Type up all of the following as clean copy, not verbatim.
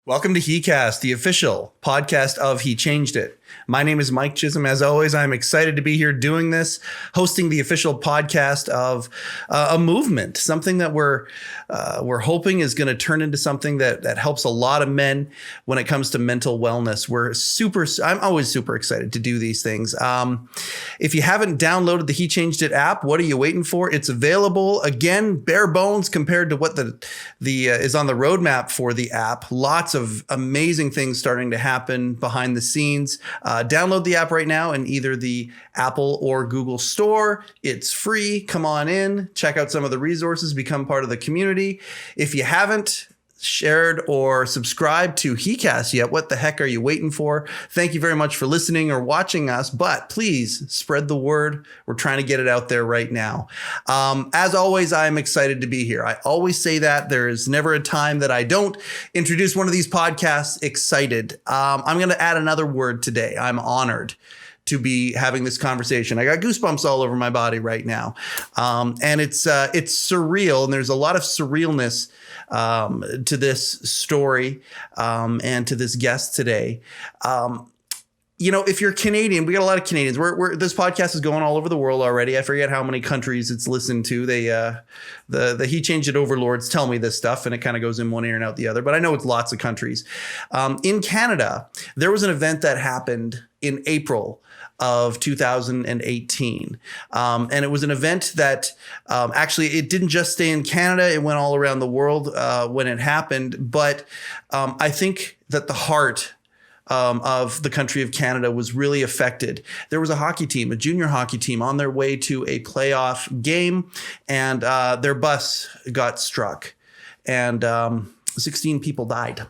Welcome to heCast, the official podcast of He Changed It. My name is Mike Chisholm. As always, I'm excited to be here doing this, hosting the official podcast of a movement, something that we're hoping is going to turn into something that helps a lot of men when it comes to mental wellness. I'm always super excited to do these things. If you haven't downloaded the He Changed It app, what are you waiting for? It's available, again, bare bones compared to what the is on the roadmap for the app. Lots of amazing things starting to happen behind the scenes. Download the app right now in either the Apple or Google store. It's free. Come on in, check out some of the resources, become part of the community. If you haven't shared or subscribed to heCast yet, what the heck are you waiting for? Thank you very much for listening or watching us, but please spread the word. We're trying to get it out there right now. As always, I'm excited to be here. I always say that. There is never a time that I don't introduce one of these podcasts excited. I'm going to add another word today. I'm honored to be having this conversation. I got goosebumps all over my body right now. And it's surreal. And there's a lot of surrealness to this story and to this guest today. If you're Canadian, we got a lot of Canadians. This podcast is going all over the world already. I forget how many countries it's listened to. The He Changed It overlords tell me this stuff, and it kind of goes in one ear and out the other. But I know it's lots of countries. In Canada, there was an event that happened in April of 2018. And it was an event that actually it didn't just stay in Canada. It went all around the world when it happened. But I think that the heart of the country of Canada was really affected. There was a hockey team, a junior hockey team, on their way to a playoff game, and their bus got struck, and 16 people died.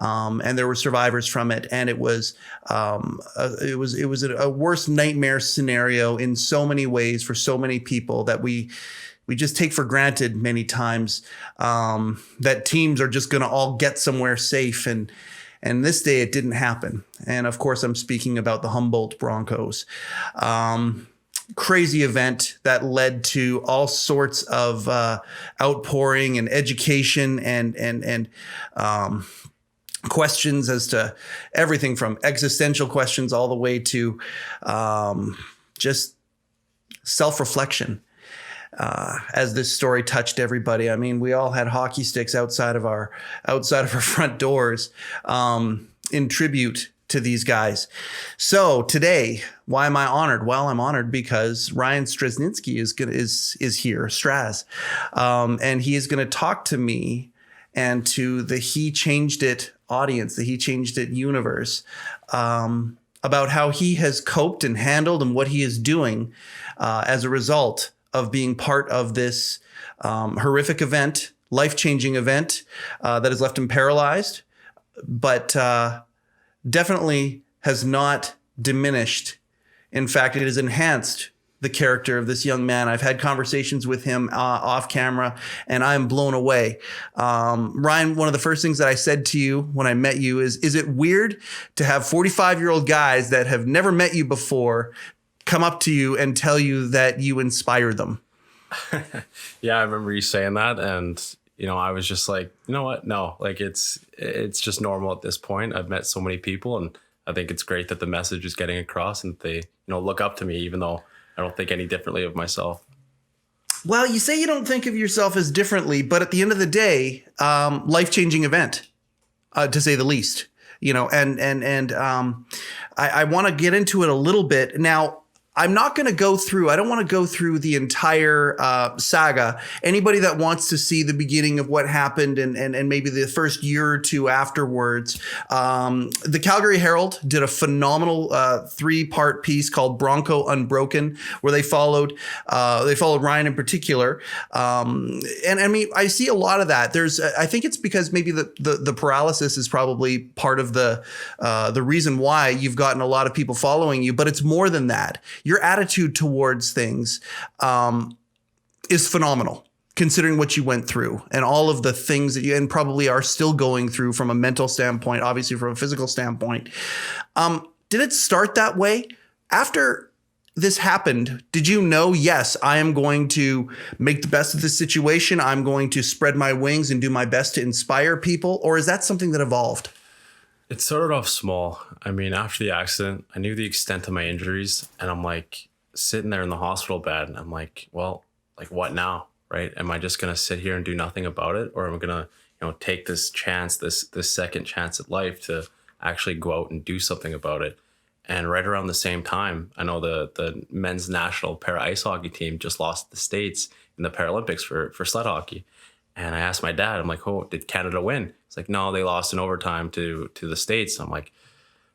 And there were survivors from it, and it was a worse nightmare scenario in so many ways for so many people that we just take for granted many times, that teams are just going to all get somewhere safe, and this day it didn't happen. And of course, I'm speaking about the Humboldt Broncos. Crazy event that led to all sorts of outpouring and education and questions as to everything from existential questions all the way to just self-reflection. As this story touched everybody. I mean, we all had hockey sticks outside of our front doors in tribute to these guys. So today, why am I honored? Well, I'm honored because Ryan Straschnitzki is here, Straz, and he is going to talk to me and to the He Changed It audience, the He Changed It universe, about how he has coped and handled and what he is doing as a result of being part of this horrific event, life-changing event that has left him paralyzed, but definitely has not diminished. In fact, it has enhanced the character of this young man. I've had conversations with him off camera, and I'm blown away. Ryan, one of the first things that I said to you when I met you is it weird to have 45-year-old guys that have never met you before come up to you and tell you that you inspire them? Yeah, I remember you saying that. And, I was just like, you know what? No, like it's just normal at this point. I've met so many people, and I think it's great that the message is getting across and they, look up to me, even though I don't think any differently of myself. Well, you say you don't think of yourself as differently, but at the end of the day, life-changing event, to say the least, I want to get into it a little bit. Now, I'm not going to go through, I don't want to go through the entire saga. Anybody that wants to see the beginning of what happened and maybe the first year or two afterwards, the Calgary Herald did a phenomenal 3-part piece called Bronco Unbroken, where they followed Ryan in particular. And I mean, I see a lot of that. I think it's because maybe the paralysis is probably part of the reason why you've gotten a lot of people following you, but it's more than that. Your attitude towards things is phenomenal, considering what you went through and all of the things that you and probably are still going through from a mental standpoint, obviously from a physical standpoint. Did it start that way? After this happened, did you know, yes, I am going to make the best of this situation. I'm going to spread my wings and do my best to inspire people? Or is that something that evolved? It started off small. I mean, after the accident, I knew the extent of my injuries, and I'm like sitting there in the hospital bed, and I'm like, well, like what now, right? Am I just gonna sit here and do nothing about it, or am I gonna, take this chance, this second chance at life to actually go out and do something about it? And right around the same time, I know the men's national para ice hockey team just lost the States in the Paralympics for sled hockey. And I asked my dad, I'm like, oh, did Canada win? He's like, no, they lost in overtime to the States. I'm like,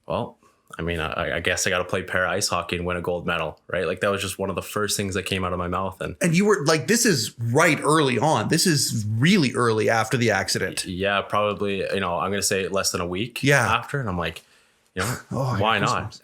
well, I mean, I guess I got to play para ice hockey and win a gold medal, right? Like that was just one of the first things that came out of my mouth. And you were like, this is right early on. This is really early after the accident. Yeah, probably, I'm going to say less than a week after. And I'm like, why not?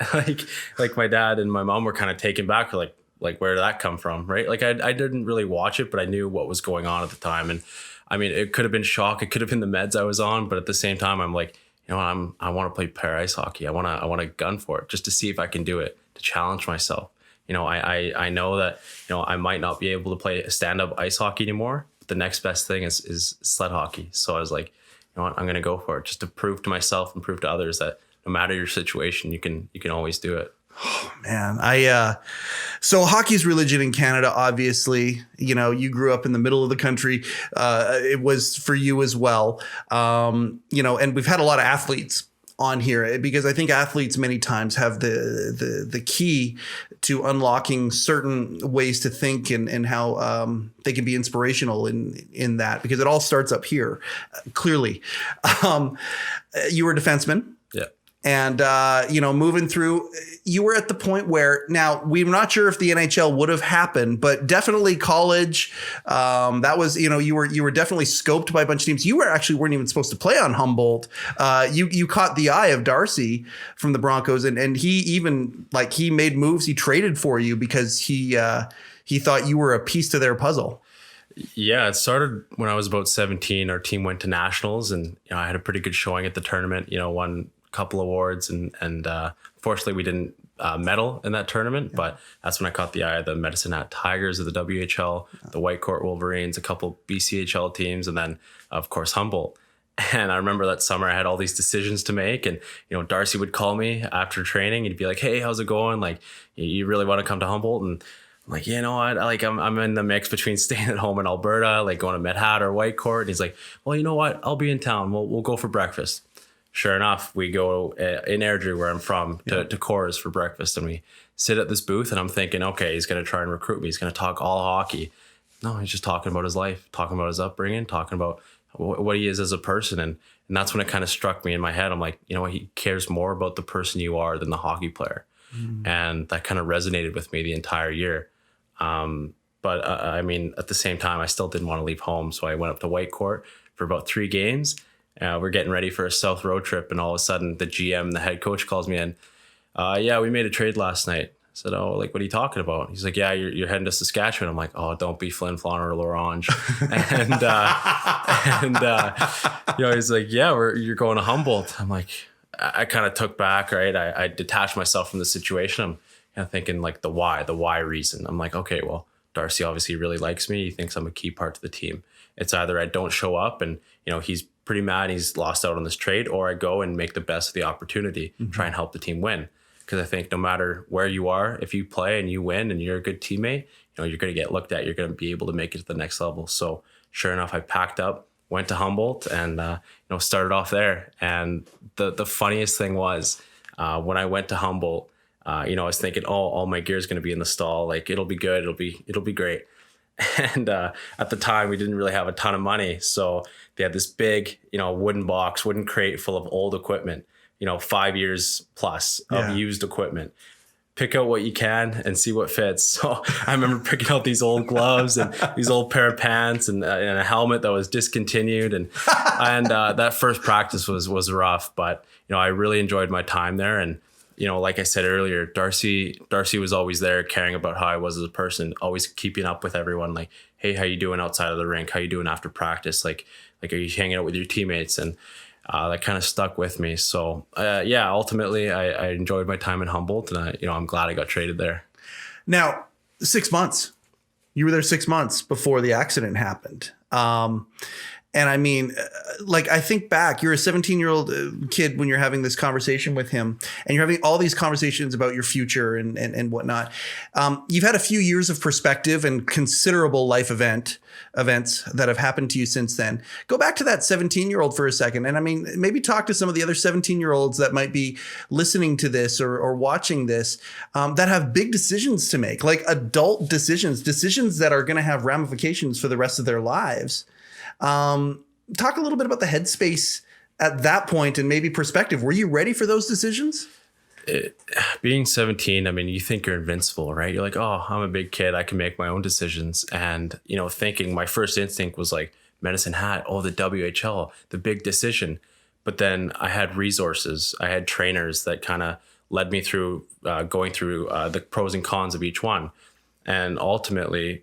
like my dad and my mom were kind of taken back. Like, where did that come from? Right. Like I didn't really watch it, but I knew what was going on at the time. And I mean, it could have been shock. It could have been the meds I was on. But at the same time, I'm like, I want to play para ice hockey. I want to gun for it just to see if I can do it, to challenge myself. I know that, I might not be able to play stand-up ice hockey anymore. The next best thing is sled hockey. So I was like, I'm going to go for it just to prove to myself and prove to others that no matter your situation, you can always do it. Oh man, so hockey's religion in Canada, obviously. You grew up in the middle of the country. It was for you as well. And we've had a lot of athletes on here because I think athletes many times have the key to unlocking certain ways to think and how they can be inspirational in that, because it all starts up here, clearly. You were a defenseman. Yeah. And, moving through, you were at the point where now we're not sure if the NHL would have happened, but definitely college. That was, you were definitely scoped by a bunch of teams. You weren't even supposed to play on Humboldt. You caught the eye of Darcy from the Broncos, and he even he made moves. He traded for you because he thought you were a piece to their puzzle. Yeah, it started when I was about 17. Our team went to nationals, and I had a pretty good showing at the tournament. Won couple awards and fortunately we didn't medal in that tournament, but that's when I caught the eye of the Medicine Hat Tigers of the WHL, the Whitecourt Wolverines, a couple BCHL teams, and then of course Humboldt. And I remember that summer I had all these decisions to make, and Darcy would call me after training. He'd be like, hey, how's it going? Like, you really want to come to Humboldt? And I'm like, I'm in the mix between staying at home in Alberta, like going to Med Hat or Whitecourt. And he's like, well, you know what? I'll be in town. We'll go for breakfast. Sure enough, we go in Airdrie, where I'm from, to Coors for breakfast, and we sit at this booth, and I'm thinking, okay, he's going to try and recruit me. He's going to talk all hockey. No, he's just talking about his life, talking about his upbringing, talking about what he is as a person. And that's when it kind of struck me in my head. I'm like, he cares more about the person you are than the hockey player. And that kind of resonated with me the entire year. But I mean, at the same time, I still didn't want to leave home. So I went up to Whitecourt for about 3 games. We're getting ready for a South road trip, and all of a sudden the GM, the head coach, calls me in. We made a trade last night. I said, oh, what are you talking about? He's like, yeah, you're heading to Saskatchewan. I'm like, oh, don't be Flin Flon or L'Orange. He's like, yeah, you're going to Humboldt. I'm like, I kind of took back, right? I detached myself from the situation. I'm kind of thinking the why reason. I'm like, okay, well, Darcy obviously really likes me. He thinks I'm a key part to the team. It's either I don't show up and, he's pretty mad he's lost out on this trade, or I go and make the best of the opportunity, try and help the team win. Because I think no matter where you are, if you play and you win and you're a good teammate, you're going to get looked at. You're going to be able to make it to the next level. So sure enough, I packed up, went to Humboldt, and started off there. And the funniest thing was when I went to Humboldt, I was thinking, oh, all my gear is going to be in the stall. It'll be good. It'll be great. And at the time, we didn't really have a ton of money. So they had this big, wooden crate full of old equipment, 5 years plus of used equipment. Pick out what you can and see what fits. So I remember picking out these old gloves and these old pair of pants and a helmet that was discontinued. And that first practice was rough, but, I really enjoyed my time there. And, like I said earlier, Darcy was always there, caring about how I was as a person, always keeping up with everyone. Like, hey, how you doing outside of the rink? How you doing after practice? Like, are you hanging out with your teammates? And that kind of stuck with me. So ultimately I enjoyed my time in Humboldt, and I'm glad I got traded there. Now, 6 months. You were there 6 months before the accident happened. And I mean, like, I think back, you're a 17-year-old kid when you're having this conversation with him, and you're having all these conversations about your future and whatnot. You've had a few years of perspective and considerable life events that have happened to you since then. Go back to that 17-year-old for a second. And I mean, maybe talk to some of the other 17-year-olds that might be listening to this or watching this that have big decisions to make, like adult decisions that are going to have ramifications for the rest of their lives. Talk a little bit about the headspace at that point and maybe perspective. Were you ready for those decisions? Being 17, I mean, you think you're invincible, right? You're like, oh, I'm a big kid. I can make my own decisions. And, thinking my first instinct was like Medicine Hat, oh, the WHL, the big decision. But then I had resources. I had trainers that kind of led me through going through the pros and cons of each one. And ultimately,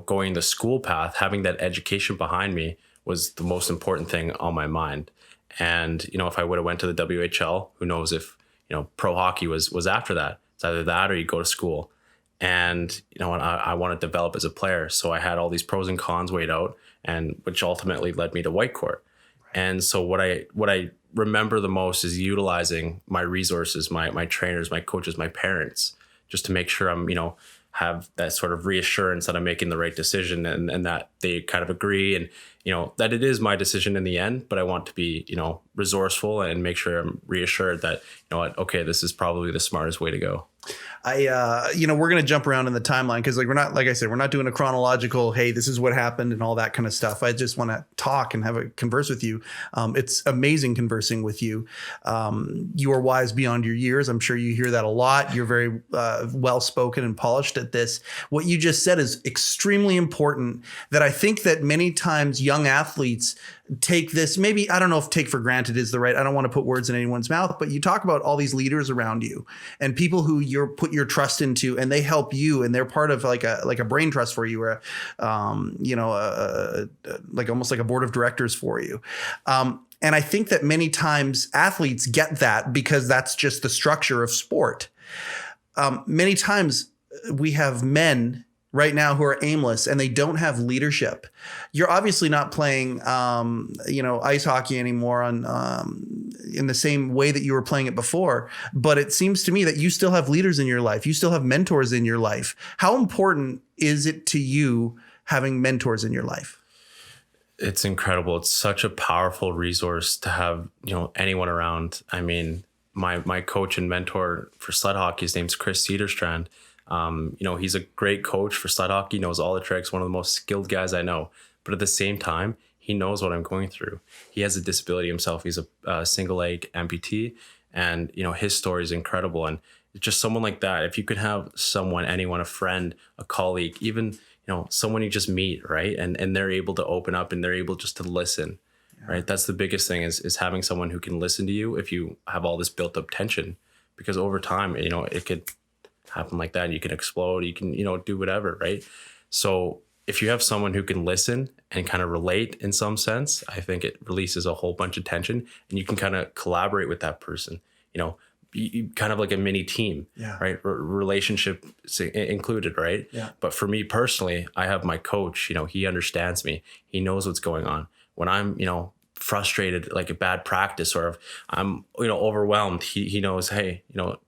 going the school path, having that education behind me was the most important thing on my mind. And, if I would have went to the WHL, who knows if, pro hockey was after that. It's either that or you go to school. And, I want to develop as a player. So I had all these pros and cons weighed out, and which ultimately led me to Whitecourt. And so what I remember the most is utilizing my resources, my trainers, my coaches, my parents, just to make sure I'm, have that sort of reassurance that I'm making the right decision and that they kind of agree and, that it is my decision in the end, but I want to be, resourceful and make sure I'm reassured that, okay, this is probably the smartest way to go. We're going to jump around in the timeline because we're not doing a chronological, hey, this is what happened and all that kind of stuff. I just want to talk and have a converse with you. It's amazing conversing with you. You are wise beyond your years. I'm sure you hear that a lot. You're very well-spoken and polished at this. What you just said is extremely important, that I think that many times young athletes take this, maybe, I don't know if take for granted is the right, I don't want to put words in anyone's mouth, but you talk about all these leaders around you and people who you're put your trust into, and they help you, and they're part of like a brain trust for you, or like almost like a board of directors for you. And I think that many times athletes get that because that's just the structure of sport. Many times we have men right now who are aimless and they don't have leadership. You're obviously not playing, ice hockey anymore in the same way that you were playing it before. But it seems to me that you still have leaders in your life. You still have mentors in your life. How important is it to you having mentors in your life? It's incredible. It's such a powerful resource to have, anyone around. I mean, my coach and mentor for sled hockey, his name's Chris Cedarstrand. He's a great coach for sled hockey, knows all the tricks, one of the most skilled guys I know. But at the same time, he knows what I'm going through. He has a disability himself. He's a single leg amputee, and, his story is incredible. And just someone like that, if you could have someone, anyone, a friend, a colleague, even, someone you just meet, right? And they're able to open up and they're able just to listen, right? That's the biggest thing is having someone who can listen to you if you have all this built up tension, because over time, it could happen like that and you can explode, you can, do whatever, right? So if you have someone who can listen and kind of relate in some sense, I think it releases a whole bunch of tension and you can kind of collaborate with that person, you kind of like a mini team, right? Relationship included, right? Yeah. But for me personally, I have my coach, he understands me. He knows what's going on. When I'm, frustrated, like a bad practice, or if I'm, overwhelmed, he knows, hey,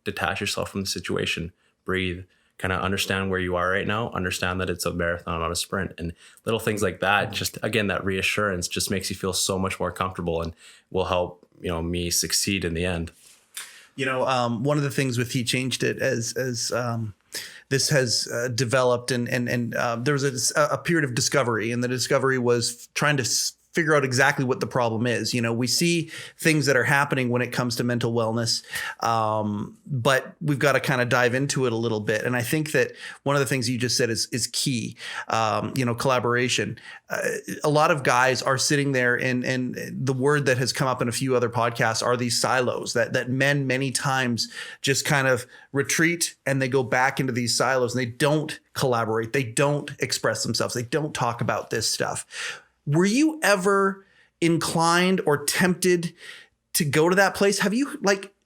detach yourself from the situation, breathe, kind of understand where you are right now, understand that it's a marathon, not a sprint, and little things like that. Just, again, that reassurance just makes you feel so much more comfortable and will help, me succeed in the end. One of the things with He Changed It as this has developed and there was a period of discovery, and the discovery was trying to figure out exactly what the problem is. We see things that are happening when it comes to mental wellness, but we've got to kind of dive into it a little bit. And I think that one of the things you just said is key, collaboration. A lot of guys are sitting there and the word that has come up in a few other podcasts are these silos that men many times just kind of retreat and they go back into these silos and they don't collaborate. They don't express themselves. They don't talk about this stuff. Were you ever inclined or tempted to go to that place? Have you,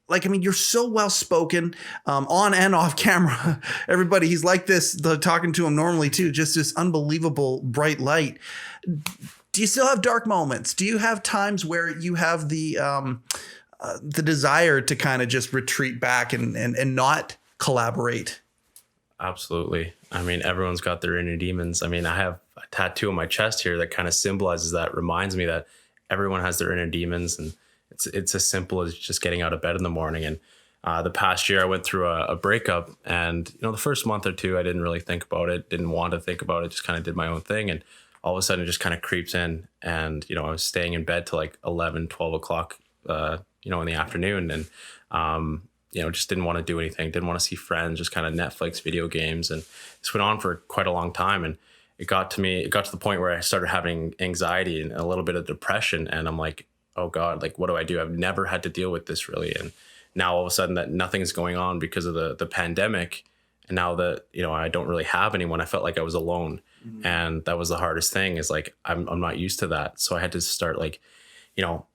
like, I mean, you're so well spoken, on and off camera. Everybody, he's like this, talking to him normally too, just this unbelievable bright light. Do you still have dark moments? Do you have times where you have the desire to kind of just retreat back and not collaborate? Absolutely. I mean, everyone's got their inner demons. I mean, I have a tattoo on my chest here that kind of symbolizes that, reminds me that everyone has their inner demons, and it's as simple as just getting out of bed in the morning. And the past year I went through a breakup, and, you know, the first month or two, I didn't really think about it, didn't want to think about it, just kind of did my own thing. And all of a sudden it just kind of creeps in, and, you know, I was staying in bed till like 11, 12 o'clock, you know, in the afternoon. And, you know, just didn't want to do anything, didn't want to see friends, just kind of Netflix, video games. And this went on for quite a long time. And it got to the point where I started having anxiety and a little bit of depression. And I'm like, oh God, like, what do I do? I've never had to deal with this really. And now all of a sudden that nothing's going on because of the pandemic. And now that, you know, I don't really have anyone, I felt like I was alone. Mm-hmm. And that was the hardest thing, is like, I'm not used to that. So I had to start, like, you know,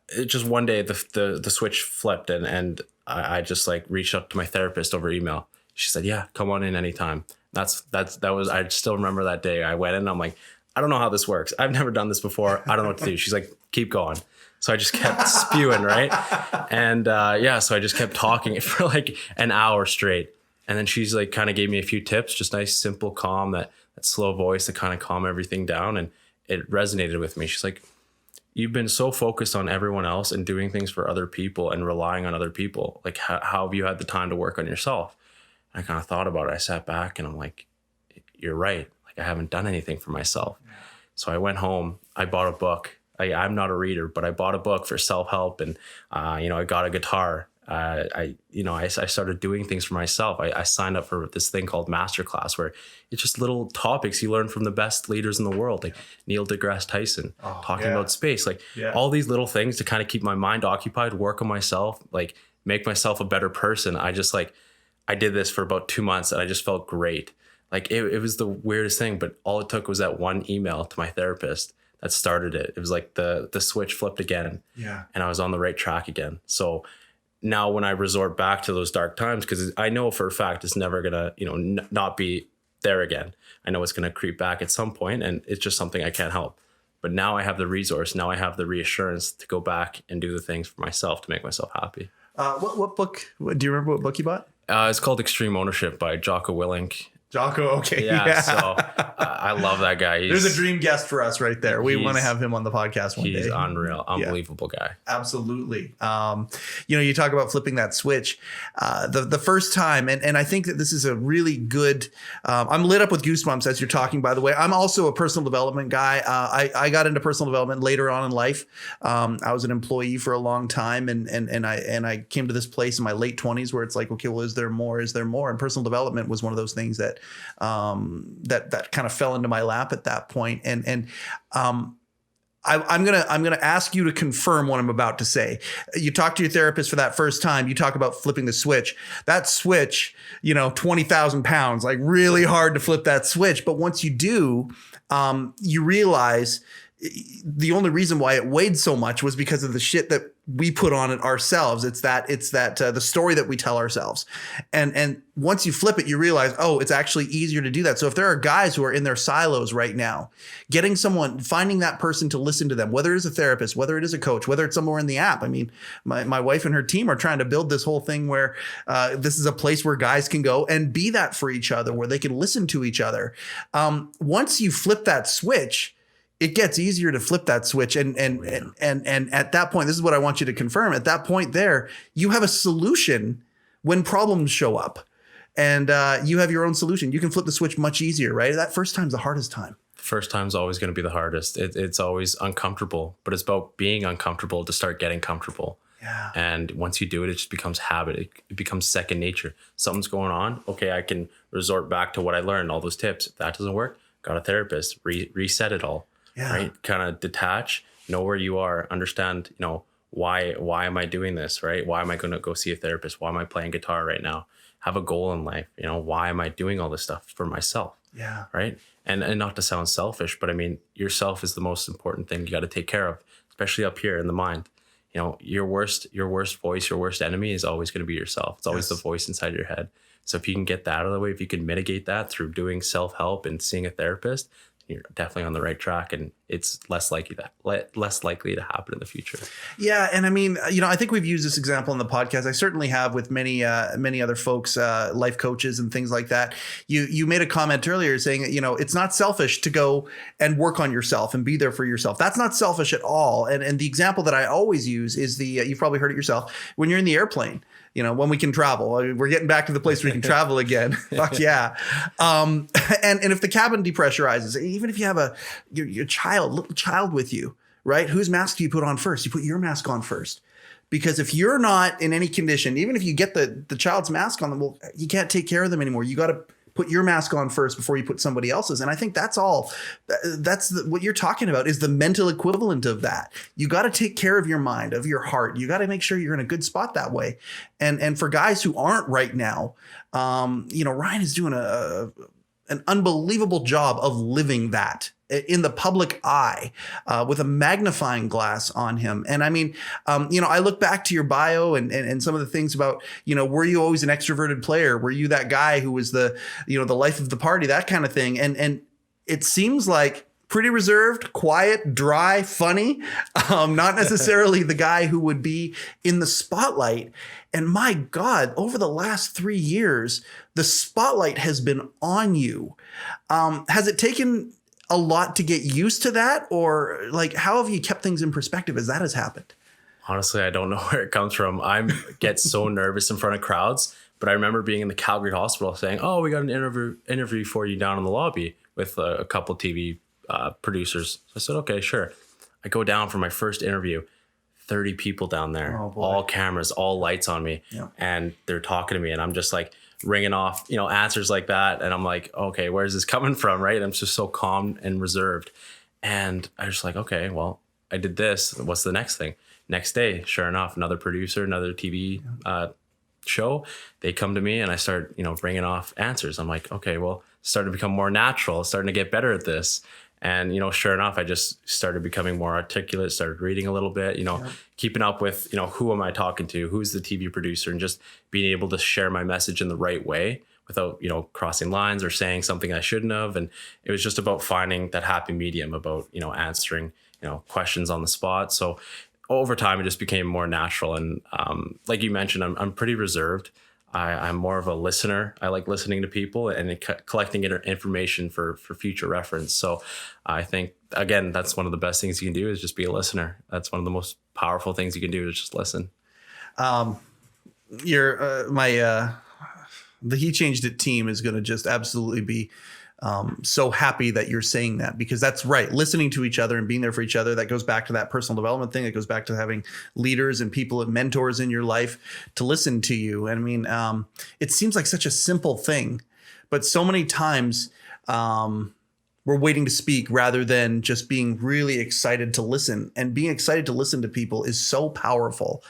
it just one day the switch flipped, and I just like reached out to my therapist over email. She said, yeah, come on in anytime. I still remember that day. I went in and I'm like, I don't know how this works. I've never done this before. I don't know what to do. She's like, keep going. So I just kept spewing, right? And so I just kept talking for like an hour straight. And then she's like, kind of gave me a few tips, just nice, simple, calm, that slow voice to kind of calm everything down. And it resonated with me. She's like, you've been so focused on everyone else and doing things for other people and relying on other people. Like, how have you had the time to work on yourself? And I kind of thought about it. I sat back and I'm like, you're right. Like, I haven't done anything for myself. Yeah. So I went home, I bought a book. I'm not a reader, but I bought a book for self-help, and, you know, I got a guitar. I started doing things for myself. I signed up for this thing called Masterclass, where it's just little topics you learn from the best leaders in the world, like Neil deGrasse Tyson, talking about space, like all these little things to kind of keep my mind occupied, work on myself, like make myself a better person. I did this for about 2 months, and I just felt great. Like it was the weirdest thing, but all it took was that one email to my therapist that started it. It was like the switch flipped again, and I was on the right track again. So now when I resort back to those dark times, because I know for a fact it's never gonna, you know, not be there again. I know it's gonna creep back at some point, and it's just something I can't help. But now I have the resource. Now I have the reassurance to go back and do the things for myself to make myself happy. What book? Do you remember what book you bought? It's called Extreme Ownership by Jocko Willink. Jocko, okay. Yeah. So I love that guy. There's a dream guest for us right there. We want to have him on the podcast one day. He's unreal, unbelievable guy. Absolutely. You know, you talk about flipping that switch. The first time, and I think that this is a really good, I'm lit up with goosebumps as you're talking, by the way. I'm also a personal development guy. I got into personal development later on in life. I was an employee for a long time, and I came to this place in my late 20s where it's like, okay, well, is there more? Is there more? And personal development was one of those things that kind of fell into my lap at that point. And I'm gonna ask you to confirm what I'm about to say. You talk to your therapist for that first time. You talk about flipping the switch. That switch, you know, 20,000 pounds, like really hard to flip that switch. But once you do, you realize the only reason why it weighed so much was because of the shit that we put on it ourselves. It's that the story that we tell ourselves. And once you flip it, you realize, oh, it's actually easier to do that. So if there are guys who are in their silos right now, finding that person to listen to them, whether it is a therapist, whether it is a coach, whether it's somewhere in the app. I mean, my wife and her team are trying to build this whole thing where this is a place where guys can go and be that for each other, where they can listen to each other. Once you flip that switch, it gets easier to flip that switch. And at that point, this is what I want you to confirm. At that point there, you have a solution when problems show up, and you have your own solution. You can flip the switch much easier, right? That first time's the hardest time. First time's always going to be the hardest. It's always uncomfortable, but it's about being uncomfortable to start getting comfortable. Yeah. And once you do it, it just becomes habit. It becomes second nature. Something's going on. Okay, I can resort back to what I learned, all those tips. If that doesn't work, got a therapist, reset it all. Yeah. Right? Kind of detach, know where you are, understand, you know, why am I doing this, right? Why am I going to go see a therapist? Why am I playing guitar right now? Have a goal in life. You know, why am I doing all this stuff for myself? Yeah. Right. And not to sound selfish, but I mean, yourself is the most important thing you got to take care of, especially up here in the mind. your worst voice, your worst enemy is always going to be yourself. It's always the voice inside your head. So if you can get that out of the way, if you can mitigate that through doing self-help and seeing a therapist, you're definitely on the right track, and it's less likely to happen in the future. Yeah. And I mean, I think we've used this example in the podcast. I certainly have with many other folks, life coaches and things like that. You made a comment earlier saying, it's not selfish to go and work on yourself and be there for yourself. That's not selfish at all. And the example that I always use is you've probably heard it yourself, when you're in the airplane. When we can travel, we're getting back to the place where we can travel again. Fuck yeah. And if the cabin depressurizes, even if you have your little child with you, right? Whose mask do you put on first? You put your mask on first. Because if you're not in any condition, even if you get the child's mask on them, well, you can't take care of them anymore. You got to put your mask on first before you put somebody else's. And I think that's all. What you're talking about is the mental equivalent of that. You got to take care of your mind, of your heart. You got to make sure you're in a good spot that way. And for guys who aren't right now, Ryan is doing an unbelievable job of living that in the public eye, with a magnifying glass on him. And I mean, I look back to your bio and some of the things about, were you always an extroverted player? Were you that guy who was the life of the party, that kind of thing? And it seems like pretty reserved, quiet, dry, funny, not necessarily the guy who would be in the spotlight. And my God, over the last 3 years, the spotlight has been on you. Has it taken a lot to get used to that? Or like, how have you kept things in perspective as that has happened? Honestly, I don't know where it comes from. I get so nervous in front of crowds, but I remember being in the Calgary hospital saying, "Oh, we got an interview for you down in the lobby with a couple TV producers." So I said, "Okay, sure." I go down for my first interview, 30 people down there, all cameras, all lights on me. Yeah. And they're talking to me, and I'm just like ringing off, answers like that. And I'm like, okay, where's this coming from? Right. And I'm just so calm and reserved. And I was like, okay, well, I did this. What's the next thing? Next day, sure enough, another producer, another TV show, they come to me and I start, bringing off answers. I'm like, okay, well, starting to become more natural, starting to get better at this. And, sure enough, I just started becoming more articulate, started reading a little bit, keeping up with, who am I talking to? Who's the TV producer? And just being able to share my message in the right way without, crossing lines or saying something I shouldn't have. And it was just about finding that happy medium, about, answering, questions on the spot. So over time, it just became more natural. And like you mentioned, I'm pretty reserved. I'm more of a listener. I like listening to people and collecting information for future reference. So I think, again, that's one of the best things you can do is just be a listener. That's one of the most powerful things you can do is just listen. The He Changed It team is going to just absolutely be so happy that you're saying that, because that's right. Listening to each other and being there for each other. That goes back to that personal development thing. It goes back to having leaders and people and mentors in your life to listen to you. And I mean, it seems like such a simple thing, but so many times we're waiting to speak rather than just being really excited to listen. And being excited to listen to people is so powerful.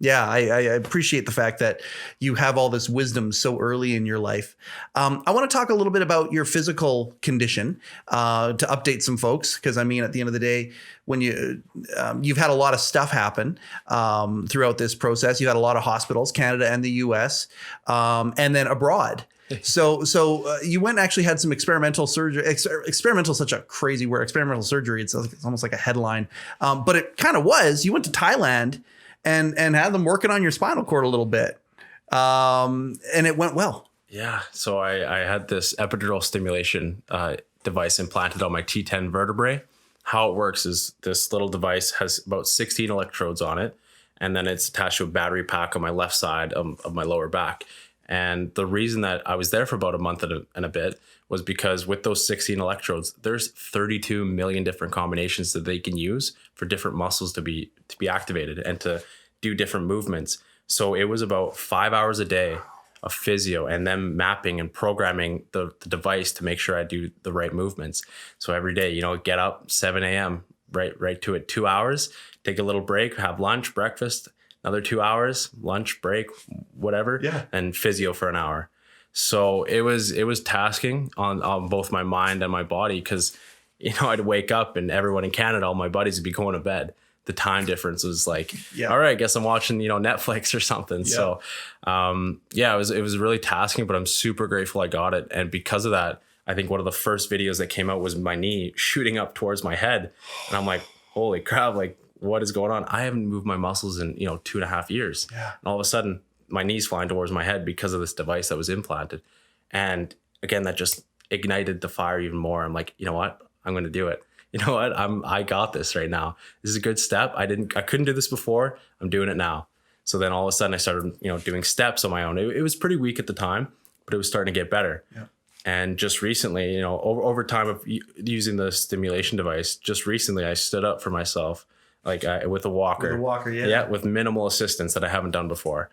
Yeah, I appreciate the fact that you have all this wisdom so early in your life. I want to talk a little bit about your physical condition to update some folks, because I mean, at the end of the day, when you've had a lot of stuff happen throughout this process. You've had a lot of hospitals, Canada and the US, and then abroad. So you went and actually had some experimental surgery. Experimental is such a crazy word. Experimental surgery. It's almost like a headline, but it kind of was. You went to Thailand and had them working on your spinal cord a little bit. And it went well. Yeah. So I had this epidural stimulation device implanted on my T10 vertebrae. How it works is this little device has about 16 electrodes on it, and then it's attached to a battery pack on my left side of my lower back. And the reason that I was there for about a month and a bit was because with those 16 electrodes, there's 32 million different combinations that they can use for different muscles to be activated and to do different movements. So it was about 5 hours a day of physio and then mapping and programming the device to make sure I do the right movements. So every day, get up 7 a.m., right to it, 2 hours, take a little break, have lunch, breakfast, another 2 hours, lunch, break, whatever, and physio for an hour. So it was tasking on both my mind and my body, because, I'd wake up and everyone in Canada, all my buddies would be going to bed. the time difference was like, all right, I guess I'm watching, Netflix or something. Yeah. So, it was really tasking, but I'm super grateful I got it. And because of that, I think one of the first videos that came out was my knee shooting up towards my head. And I'm like, holy crap, like what is going on? I haven't moved my muscles in, 2.5 years. Yeah. And all of a sudden my knee's flying towards my head because of this device that was implanted. And again, that just ignited the fire even more. I'm like, you know what? I'm going to do it. You know what? I got this right now. This is a good step. I couldn't do this before. I'm doing it now. So then all of a sudden I started, doing steps on my own. It was pretty weak at the time, but it was starting to get better. Yeah. And just recently, over time of using the stimulation device, just recently I stood up for myself, like with a walker. With a walker, yeah. Yeah, with minimal assistance that I haven't done before.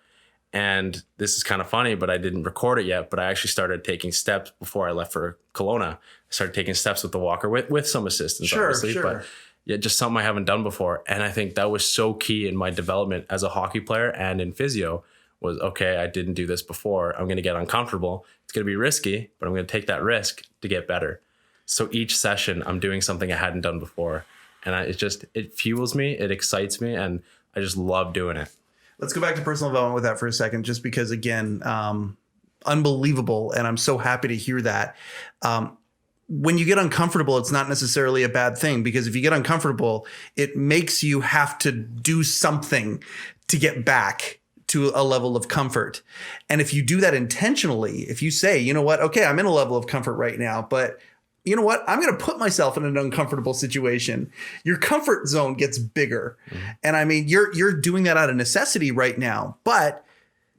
And this is kind of funny, but I didn't record it yet. But I actually started taking steps before I left for Kelowna. I started taking steps with the walker with some assistance, obviously. Sure. But yeah, just something I haven't done before. And I think that was so key in my development as a hockey player and in physio was, okay, I didn't do this before. I'm going to get uncomfortable. It's going to be risky, but I'm going to take that risk to get better. So each session I'm doing something I hadn't done before. And it fuels me. It excites me. And I just love doing it. Let's go back to personal development with that for a second, just because, again, unbelievable. And I'm so happy to hear that. When you get uncomfortable, it's not necessarily a bad thing, because if you get uncomfortable, it makes you have to do something to get back to a level of comfort. And if you do that intentionally, if you say, you know what, okay, I'm in a level of comfort right now, but you know what? I'm going to put myself in an uncomfortable situation. Your comfort zone gets bigger. Mm-hmm. And I mean, you're doing that out of necessity right now, but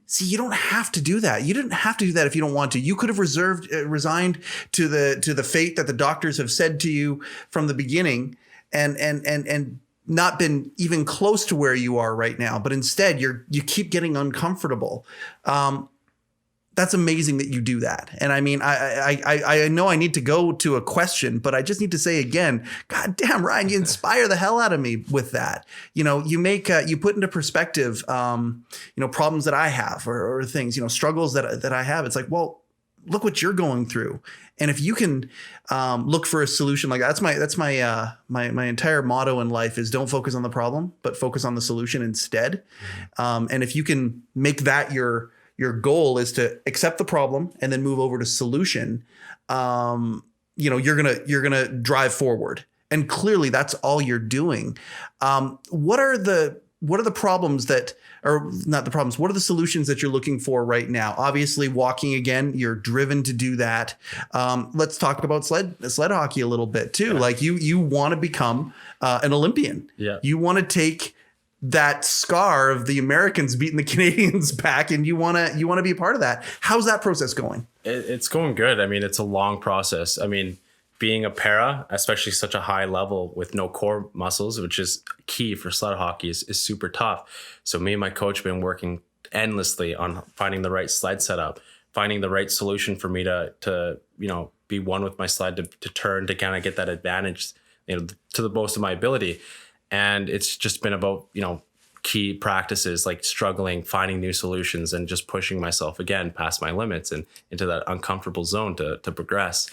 see, you don't have to do that. You didn't have to do that if you don't want to. You could have resigned to the fate that the doctors have said to you from the beginning and not been even close to where you are right now. But instead you keep getting uncomfortable. That's amazing that you do that. And I mean, I know I need to go to a question, but I just need to say again, God damn, Ryan, you inspire the hell out of me with that. You put into perspective, problems that I have or things, struggles that I have. It's like, well, look what you're going through. And if you can look for a solution like that, that's my entire motto in life is don't focus on the problem, but focus on the solution instead. And if you can make that your goal is to accept the problem and then move over to solution, you're gonna drive forward. And clearly that's all you're doing. What are the problems that, or not the problems, what are the solutions that you're looking for right now? Obviously walking again, you're driven to do that. Let's talk about sled hockey a little bit too. Yeah. Like you want to become an Olympian. Yeah. You want to take that scar of the Americans beating the Canadians back, and you want to be a part of that. How's that process going? It's going good. I mean, it's a long process. I mean, being a para, especially such a high level with no core muscles, which is key for sled hockey, is super tough. So me and my coach have been working endlessly on finding the right sled setup, finding the right solution for me to be one with my sled, to turn, to kind of get that advantage, to the most of my ability. And it's just been about, key practices, like struggling, finding new solutions, and just pushing myself again past my limits and into that uncomfortable zone to progress.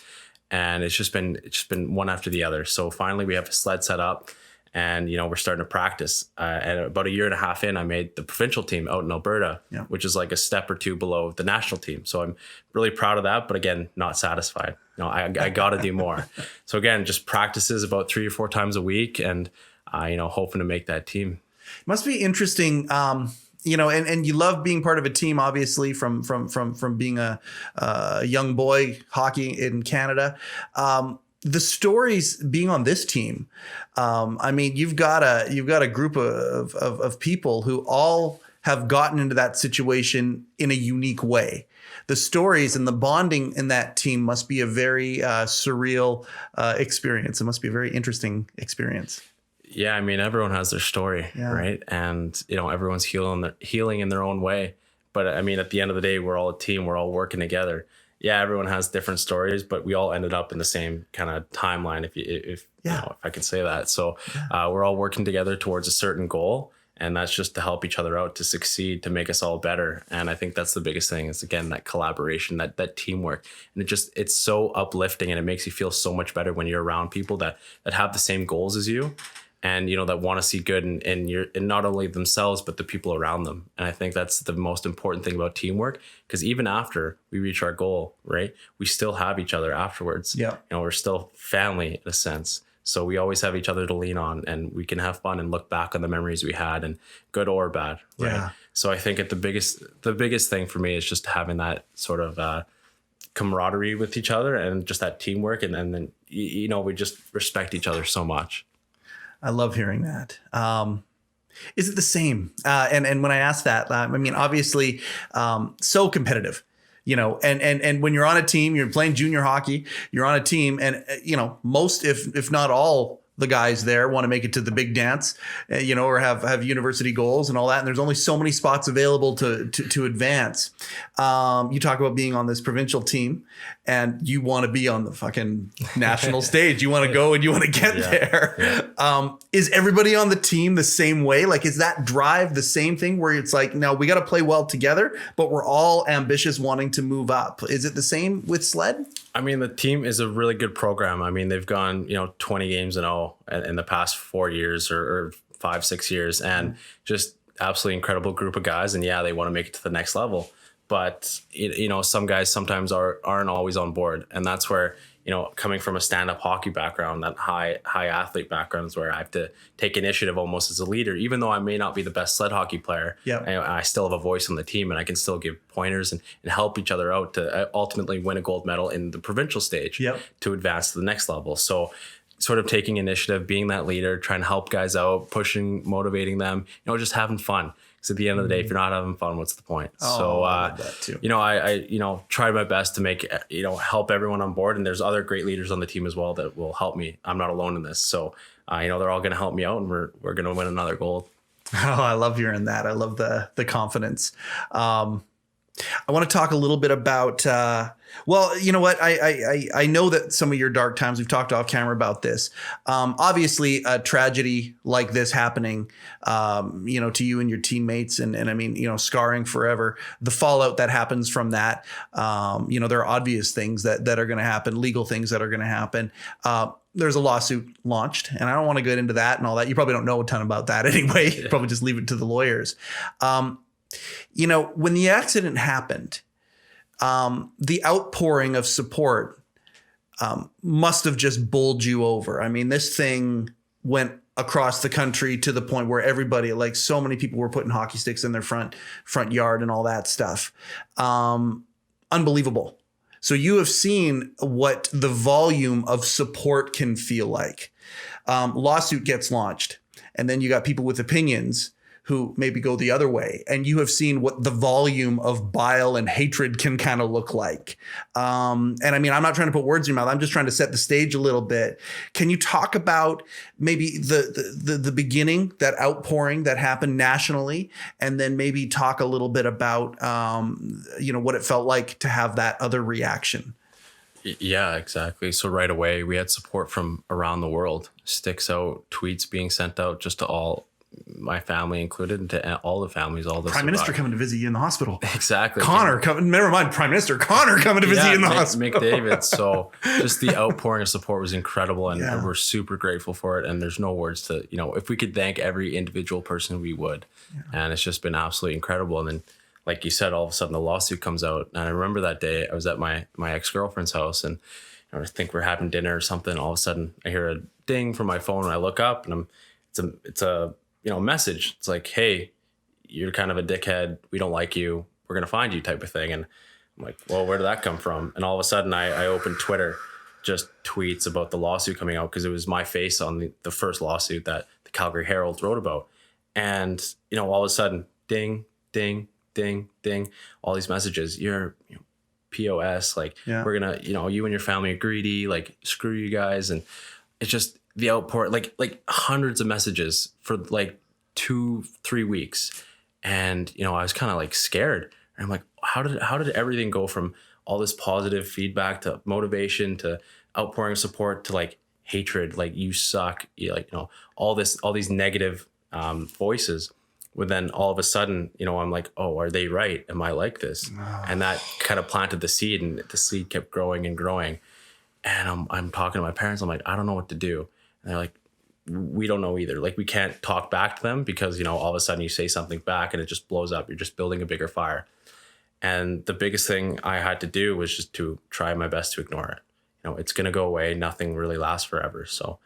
And it's just been one after the other. So finally we have a sled set up, and, we're starting to practice. And about 1.5 years in, I made the provincial team out in Alberta, which is like a step or two below the national team. So I'm really proud of that, but again, not satisfied. I got to do more. So again, just practices about 3 or 4 times a week, and hoping to make that team. Must be interesting. And you love being part of a team, obviously, from being a young boy hockey in Canada. The stories being on this team. I mean, you've got a group of people who all have gotten into that situation in a unique way. The stories and the bonding in that team must be a very surreal experience. It must be a very interesting experience. Yeah, I mean, everyone has their story, right? And, everyone's healing in their own way. But I mean, at the end of the day, we're all a team. We're all working together. Yeah, everyone has different stories, but we all ended up in the same kind of timeline, if I can say that. So we're all working together towards a certain goal. And that's just to help each other out, to succeed, to make us all better. And I think that's the biggest thing is, again, that collaboration, that teamwork. And it's so uplifting, and it makes you feel so much better when you're around people that have the same goals as you. and, that want to see good in not only themselves, but the people around them. And I think that's the most important thing about teamwork, because even after we reach our goal, right, we still have each other afterwards. Yeah. We're still family in a sense. So we always have each other to lean on, and we can have fun and look back on the memories we had, and good or bad. Right. Yeah. So I think the biggest thing for me is just having that sort of camaraderie with each other, and just that teamwork. And then, we just respect each other so much. I love hearing that. Is it the same? And when I ask that, I mean, obviously, so competitive, and when you're on a team, you're playing junior hockey, you're on a team, and, most, if not all the guys there want to make it to the big dance, or have university goals and all that. And there's only so many spots available to advance. You talk about being on this provincial team, and you want to be on the fucking national stage. You want to go and you want to get there. Yeah. Is everybody on the team the same way? Like, is that drive the same thing where it's like, no, we got to play well together, but we're all ambitious wanting to move up? Is it the same with sled? I mean, the team is a really good program. I mean, they've gone, 20 games in the past 4 years or 5-6 years, and just absolutely incredible group of guys. And yeah, they want to make it to the next level, but some guys sometimes aren't always on board. And that's where, coming from a stand-up hockey background, that high athlete background, is where I have to take initiative almost as a leader. Even though I may not be the best sled hockey player, I still have a voice on the team, and I can still give pointers and help each other out to ultimately win a gold medal in the provincial stage to advance to the next level. So sort of taking initiative, being that leader, trying to help guys out, pushing, motivating them, just having fun. Because at the end of the day, if you're not having fun, what's the point? I love that too. I tried my best to make, help everyone on board. And there's other great leaders on the team as well that will help me. I'm not alone in this. So, they're all going to help me out, and we're going to win another gold. Oh, I love hearing that. I love the confidence. I want to talk a little bit about, well, you know what? I know that some of your dark times, we've talked off camera about this. Obviously a tragedy like this happening, to you and your teammates, and I mean, scarring forever, the fallout that happens from that. There are obvious things that are going to happen, legal things that are going to happen. There's a lawsuit launched, and I don't want to get into that and all that. You probably don't know a ton about that anyway. Yeah. Probably just leave it to the lawyers. When the accident happened, the outpouring of support must have just bowled you over. I mean, this thing went across the country to the point where everybody, like so many people, were putting hockey sticks in their front yard and all that stuff. Unbelievable. So you have seen what the volume of support can feel like. Lawsuit gets launched, and then you got people with opinions who maybe go the other way. And you have seen what the volume of bile and hatred can kind of look like. And I mean, I'm not trying to put words in your mouth. I'm just trying to set the stage a little bit. Can you talk about maybe the beginning, that outpouring that happened nationally, and then maybe talk a little bit about, what it felt like to have that other reaction? Yeah, exactly. So right away, we had support from around the world, sticks out, tweets being sent out just to all, my family included, and to all the families, all the Prime Minister coming to visit you in the hospital. Exactly. Connor coming, never mind, Prime Minister Connor coming to visit you in the hospital. McDavid. So just the outpouring of support was incredible, and we're super grateful for it. And there's no words to, if we could thank every individual person, we would. Yeah. And it's just been absolutely incredible. And then, like you said, all of a sudden the lawsuit comes out. And I remember that day I was at my ex-girlfriend's house, and I think we're having dinner or something. All of a sudden I hear a ding from my phone, and I look up, and it's a message. It's like, hey, you're kind of a dickhead. We don't like you. We're going to find you, type of thing. And I'm like, well, where did that come from? And all of a sudden I opened Twitter, just tweets about the lawsuit coming out, because it was my face on the first lawsuit that the Calgary Herald wrote about. And, all of a sudden, ding, ding, ding, ding, all these messages. You're POS, like, we're going to, you and your family are greedy, like, screw you guys. And it's just the outpour, like hundreds of messages for like 2-3 weeks. And, I was kind of like scared. And I'm like, how did everything go from all this positive feedback to motivation to outpouring of support to like hatred, like you suck, all these negative voices. But then all of a sudden, I'm like, oh, are they right? Am I like this? Oh. And that kind of planted the seed, and the seed kept growing and growing. And I'm talking to my parents. I'm like, I don't know what to do. And they're like, we don't know either. Like we can't talk back to them because, you know, all of a sudden you say something back and it just blows up. You're just building a bigger fire. And the biggest thing I had to do was just to try my best to ignore it. You know, it's going to go away. Nothing really lasts forever. So,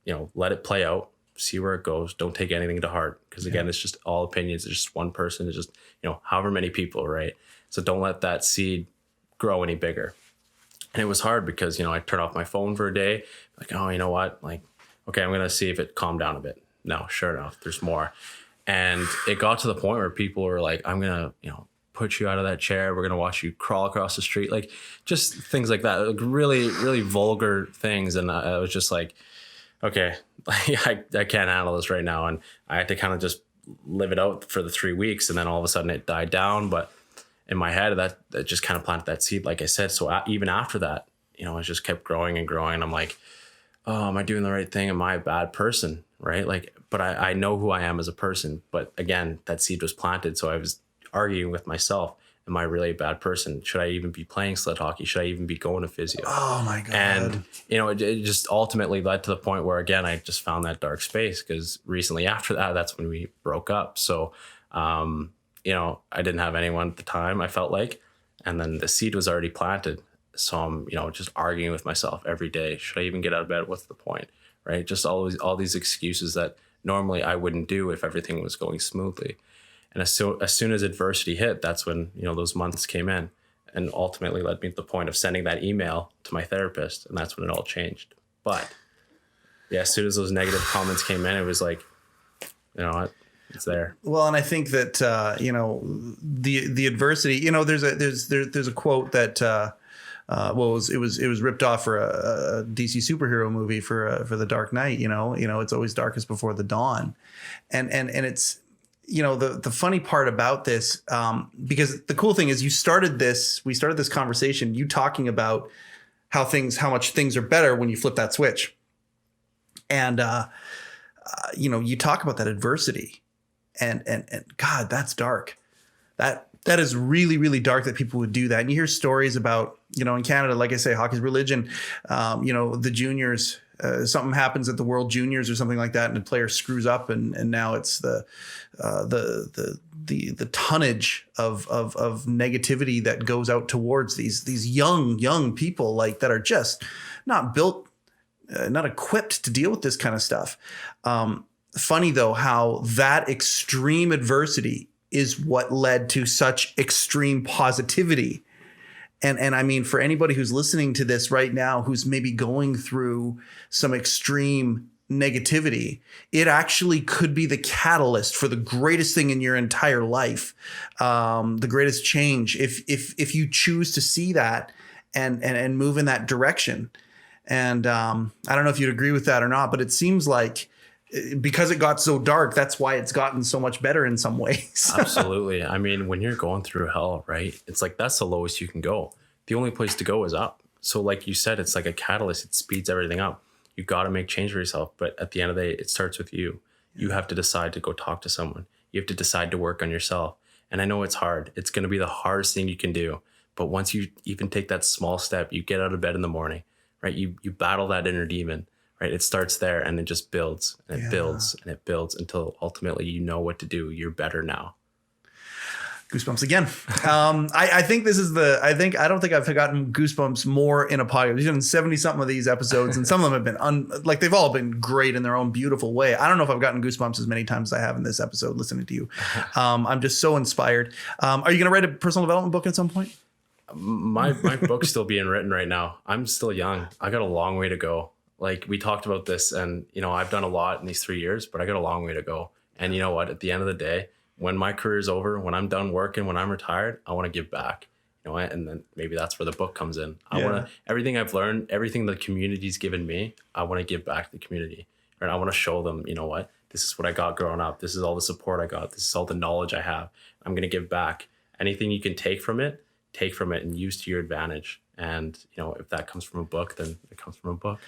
you know, let it play out, see where it goes. Don't take anything to heart. Because again, it's just all opinions. It's just one person. It's just, you know, however many people, right? So don't let that seed grow any bigger. And it was hard because, you know, I turned off my phone for a day. Like, oh, you know what? Like, okay, I'm going to see if it calmed down a bit. No, sure enough, there's more. And it got to the point where people were like, I'm going to, you know, put you out of that chair. We're going to watch you crawl across the street. Like just things like that, like really, really vulgar things. And I was just like, okay, I can't handle this right now. And I had to kind of just live it out for the 3 weeks. And then all of a sudden it died down. But in my head, that just kind of planted that seed, like I said. So even after that, you know, it just kept growing and growing. I'm like, oh, am I doing the right thing? Am I a bad person? Right. Like, but I know who I am as a person. But again, that seed was planted. So I was arguing with myself. Am I really a bad person? Should I even be playing sled hockey? Should I even be going to physio? Oh my God. And, you know, it just ultimately led to the point where, again, I just found that dark space because recently after that, that's when we broke up. So, you know, I didn't have anyone at the time, I felt like, and then the seed was already planted. So I'm, you know, just arguing with myself every day. Should I even get out of bed? What's the point? Right. Just all these excuses that normally I wouldn't do if everything was going smoothly. And as soon as adversity hit, that's when, you know, those months came in and ultimately led me to the point of sending that email to my therapist. And that's when it all changed. But yeah, as soon as those negative comments came in, it was like, you know what? It's there. Well, and I think that, you know, the adversity, you know, there's a quote that, well, it was ripped off for a DC superhero movie for The Dark Knight, you know, it's always darkest before the dawn. And it's, you know, the funny part about this, because the cool thing is we started this conversation, you talking about how much things are better when you flip that switch. And, you know, you talk about that adversity and God, that's dark. That is really, really dark that people would do that. And you hear stories about, you know, in Canada, like I say, hockey's religion, you know, the juniors, something happens at the World Juniors or something like that, and the player screws up, and now it's the tonnage of negativity that goes out towards these young people, like, that are just not built, not equipped to deal with this kind of stuff. Funny though, how that extreme adversity is what led to such extreme positivity. And I mean, for anybody who's listening to this right now, who's maybe going through some extreme negativity, it actually could be the catalyst for the greatest thing in your entire life, the greatest change, if you choose to see that and move in that direction. And I don't know if you'd agree with that or not, but it seems like because it got so dark, that's why it's gotten so much better in some ways. Absolutely. I mean, when you're going through hell, right, it's like that's the lowest you can go. The only place to go is up. So like you said, it's like a catalyst. It speeds everything up. You got to make change for yourself. But at the end of the day, it starts with you. You have to decide to go talk to someone. You have to decide to work on yourself. And I know it's hard. It's going to be the hardest thing you can do. But once you even take that small step, you get out of bed in the morning, right? You battle that inner demon. Right. It starts there and it just builds and it builds and it builds until ultimately you know what to do. You're better now. Goosebumps again. I think this is I don't think I've gotten goosebumps more in a podcast. We've done 70 something of these episodes, and some of them have been they've all been great in their own beautiful way. I don't know if I've gotten goosebumps as many times as I have in this episode listening to you. I'm just so inspired. Are you going to write a personal development book at some point? My book's still being written right now. I'm still young. I got a long way to go. Like we talked about this, and, you know, I've done a lot in these 3 years, but I got a long way to go. And you know what, at the end of the day, when my career is over, when I'm done working, when I'm retired, I want to give back, you know, and then maybe that's where the book comes in. I want to, everything I've learned, everything the community's given me, I want to give back to the community. And I want to show them, you know what, this is what I got growing up. This is all the support I got. This is all the knowledge I have. I'm going to give back. Anything you can take from it and use to your advantage. And, you know, if that comes from a book, then it comes from a book.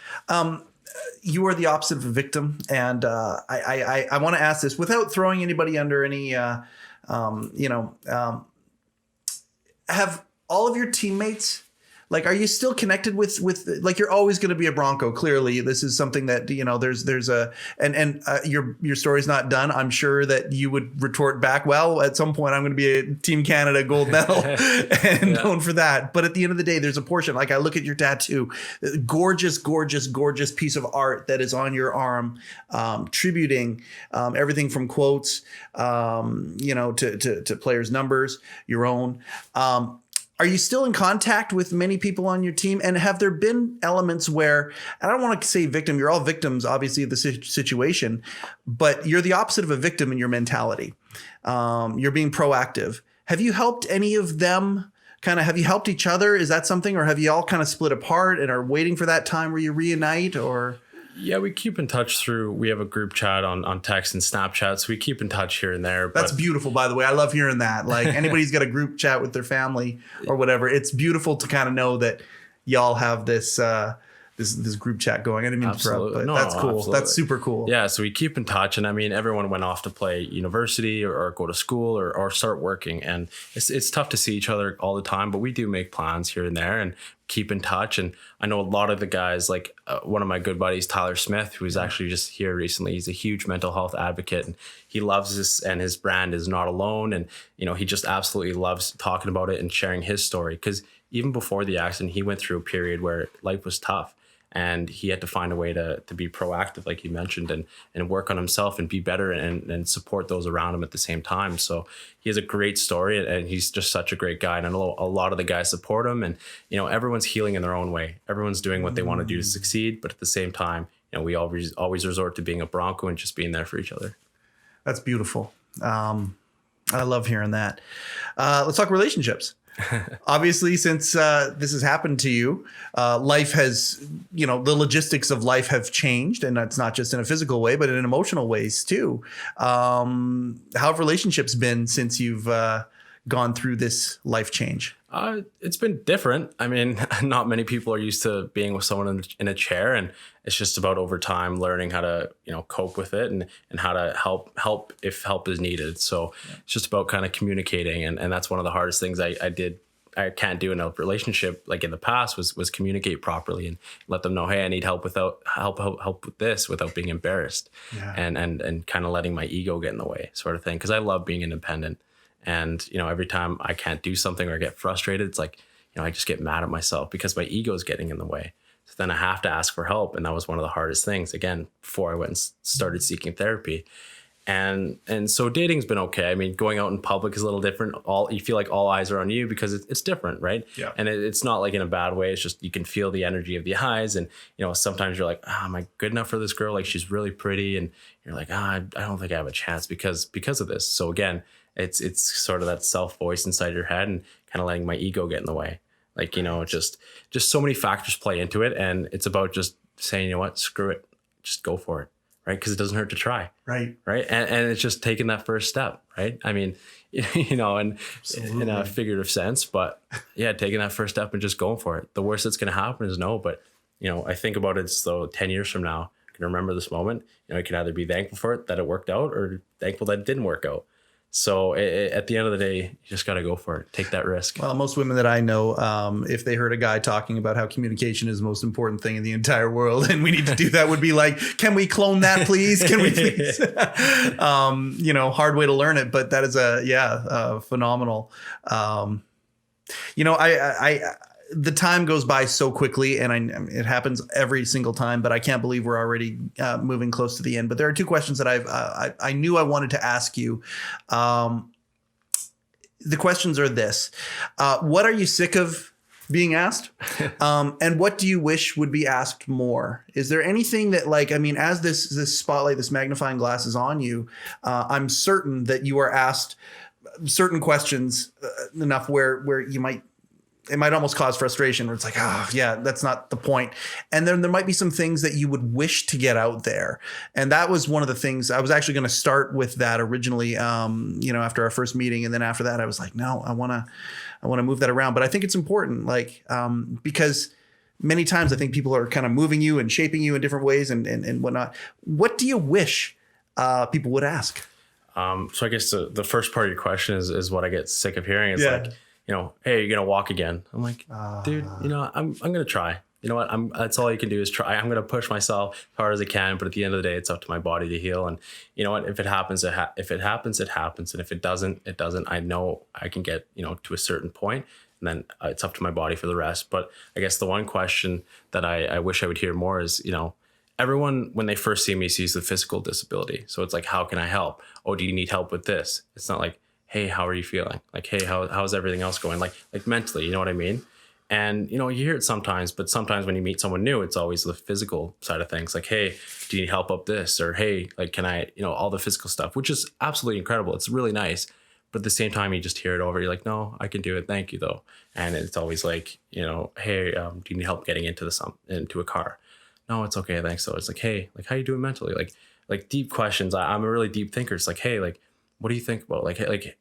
You are the opposite of a victim. And I want to ask this without throwing anybody under any, have all of your teammates Like, are you still connected with like, you're always going to be a Bronco. Clearly, this is something that, there's a, and your story's not done. I'm sure that you would retort back, well, at some point I'm going to be a Team Canada gold medal and known for that. But at the end of the day, there's a portion, like I look at your tattoo, gorgeous, gorgeous, gorgeous piece of art that is on your arm, tributing everything from quotes, to players' numbers, your own. Are you still in contact with many people on your team? And have there been elements where, I don't want to say victim, you're all victims, obviously, of the situation, but you're the opposite of a victim in your mentality. You're being proactive. Have you helped any of them? Have you helped each other? Is that something? Or have you all kind of split apart and are waiting for that time where you reunite? Or... Yeah, we keep in touch we have a group chat on text and Snapchat. So we keep in touch here and there. That's beautiful, by the way. I love hearing that. Like, anybody's got a group chat with their family or whatever. It's beautiful to kind of know that y'all have this group chat going. I didn't mean to interrupt, but that's cool. Absolutely. That's super cool. Yeah, so we keep in touch. And I mean, everyone went off to play university or go to school or start working. And it's tough to see each other all the time, but we do make plans here and there and keep in touch. And I know a lot of the guys, like one of my good buddies, Tyler Smith, who was actually just here recently. He's a huge mental health advocate and he loves this, and his brand is Not Alone. And, he just absolutely loves talking about it and sharing his story. Because even before the accident, he went through a period where life was tough. And he had to find a way to be proactive, like you mentioned, and work on himself and be better and support those around him at the same time. So he has a great story and he's just such a great guy. And I know a lot of the guys support him, and, everyone's healing in their own way. Everyone's doing what they want to do to succeed. But at the same time, we always resort to being a Bronco and just being there for each other. That's beautiful. I love hearing that. Let's talk relationships. Obviously, since this has happened to you, life has, the logistics of life have changed, and that's not just in a physical way, but in emotional ways too. How have relationships been since you've gone through this life change? It's been different. I mean, not many people are used to being with someone in a chair, and it's just about over time learning how to, cope with it and how to help if help is needed. So it's just about kind of communicating. And that's one of the hardest things I can't do in a relationship, like in the past, was communicate properly and let them know, hey, I need help with this without being embarrassed and kind of letting my ego get in the way, sort of thing. Cause I love being independent. And, every time I can't do something or I get frustrated, it's like, I just get mad at myself because my ego is getting in the way. So then I have to ask for help. And that was one of the hardest things, again, before I went and started seeking therapy. And so dating's been okay. I mean, going out in public is a little different. You feel like all eyes are on you because it's different, right? Yeah. And it's not like in a bad way. It's just you can feel the energy of the eyes. And, sometimes you're like, am I good enough for this girl? Like, she's really pretty. And you're like, I don't think I have a chance because of this. So again, it's sort of that self voice inside your head and kind of letting my ego get in the way. Like, just so many factors play into it. And it's about just saying, you know what, screw it. Just go for it. Right. Because it doesn't hurt to try. Right. Right. And it's just taking that first step. Right. I mean, in a figurative sense, but yeah, taking that first step and just going for it. The worst that's going to happen is no. But, I think about it so 10 years from now, I can remember this moment. I can either be thankful for it that it worked out or thankful that it didn't work out. So at the end of the day, you just got to go for it. Take that risk. Well, most women that I know, if they heard a guy talking about how communication is the most important thing in the entire world and we need to do that, would be like, can we clone that, please? Can we please? Hard way to learn it. But that is phenomenal. The time goes by so quickly, and it happens every single time, but I can't believe we're already moving close to the end. But there are two questions that I knew I wanted to ask you. The questions are this. What are you sick of being asked? And what do you wish would be asked more? Is there anything that, as this spotlight, this magnifying glass is on you, I'm certain that you are asked certain questions enough where it might almost cause frustration where it's like, that's not the point. And then there might be some things that you would wish to get out there. And that was one of the things I was actually going to start with that originally, after our first meeting. And then after that, I was like, no, I want to move that around. But I think it's important, because many times I think people are kind of moving you and shaping you in different ways and whatnot. What do you wish people would ask? So I guess the first part of your question is what I get sick of hearing. It's like, hey, you're going to walk again. I'm like, dude, I'm going to try. You know what? That's all you can do is try. I'm going to push myself as hard as I can, but at the end of the day, it's up to my body to heal. And you know what? If it happens, it happens, it happens. And if it doesn't, it doesn't. I know I can get, to a certain point, and then it's up to my body for the rest. But I guess the one question that I wish I would hear more is, everyone, when they first see me, sees the physical disability. So it's like, how can I help? Oh, do you need help with this? It's not like, hey, how are you feeling? Like, hey, how's everything else going? Like mentally, you know what I mean? And, you hear it sometimes, but sometimes when you meet someone new, it's always the physical side of things. Like, hey, do you need help up this? Or, hey, like, can I, all the physical stuff, which is absolutely incredible. It's really nice. But at the same time, you just hear it over. You're like, no, I can do it. Thank you, though. And it's always like, hey, do you need help getting into a car? No, it's okay. Thanks. So it's like, hey, like, how you doing mentally? Like deep questions. I'm a really deep thinker. It's like, hey, like, what do you think about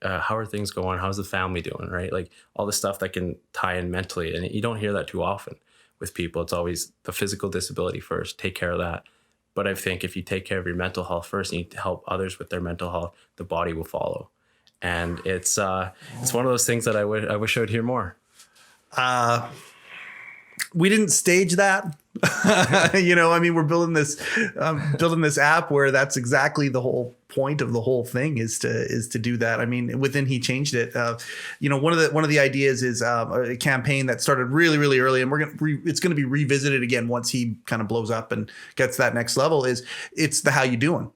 how are things going? How's the family doing? Right? Like all the stuff that can tie in mentally. And you don't hear that too often with people. It's always the physical disability first, take care of that. But I think if you take care of your mental health first and you help others with their mental health, the body will follow. And it's one of those things that I wish I would hear more. We didn't stage that. We're building this app where that's exactly the whole point of the whole thing is to do that. I mean, within He Changed It, one of the ideas is a campaign that started really, really early, and it's going to be revisited again once he kind of blows up and gets that next level. It's the How You Doing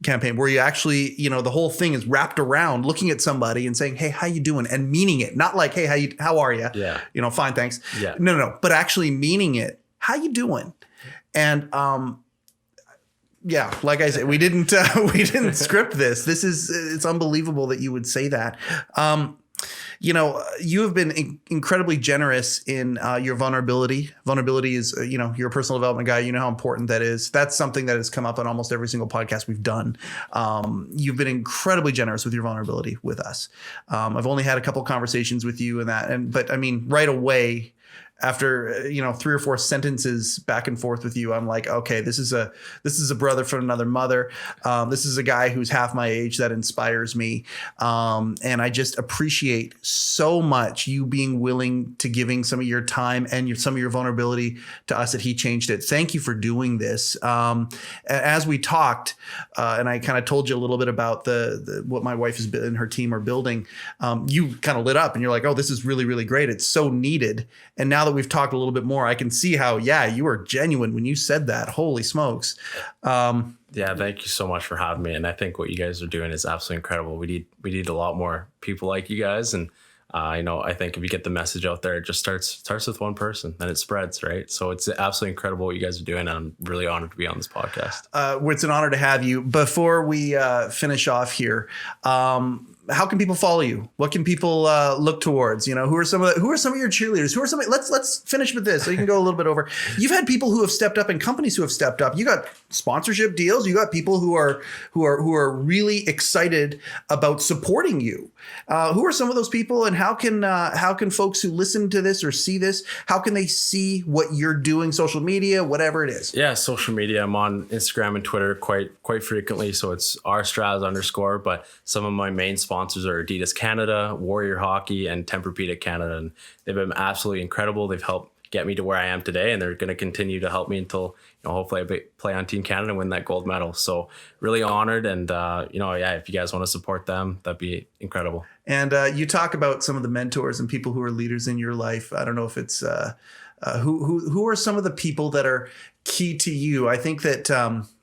campaign, where you actually, the whole thing is wrapped around looking at somebody and saying, hey, how you doing? And meaning it, not like, hey, how are you? Yeah. Fine, thanks. Yeah. No, but actually meaning it. How you doing? And, like I said, we didn't script this. It's unbelievable that you would say that. You have been incredibly generous in your vulnerability. Vulnerability is, you're a personal development guy. You know how important that is. That's something that has come up on almost every single podcast we've done. You've been incredibly generous with your vulnerability with us. I've only had a couple conversations with you but I mean, right away, after 3 or 4 sentences back and forth with you, I'm like, okay, this is a brother from another mother. This is a guy who's half my age that inspires me, and I just appreciate so much you being willing to giving some of your time and some of your vulnerability to us at He Changed It. Thank you for doing this. As we talked, and I kind of told you a little bit about what my wife and her team are building, you kind of lit up and you're like, oh, this is really, really great. It's so needed. And now that we've talked a little bit more, I can see how, you were genuine when you said that. Holy smokes. Yeah, thank you so much for having me. And I think what you guys are doing is absolutely incredible. We need a lot more people like you guys. And I think if you get the message out there, it just starts with one person, then it spreads, right? So it's absolutely incredible what you guys are doing. And I'm really honored to be on this podcast. It's an honor to have you. Before we finish off here, how can people follow you? What can people look towards? Who are some of your cheerleaders? Let's finish with this so you can go a little bit over. You've had people who have stepped up and companies who have stepped up. You got sponsorship deals. You got people who are really excited about supporting you. Who are some of those people, and how can folks who listen to this or see this, how can they see what you're doing, social media, whatever it is? Yeah, social media. I'm on Instagram and Twitter quite frequently. So it's @Straz_, but some of my main sponsors are Adidas Canada, Warrior Hockey, and Tempur-Pedic Canada. And they've been absolutely incredible. They've helped get me to where I am today, and they're going to continue to help me until, hopefully I play on Team Canada and win that gold medal. So really honored. And, if you guys want to support them, that'd be incredible. And you talk about some of the mentors and people who are leaders in your life. I don't know if it's who are some of the people that are key to you. I think that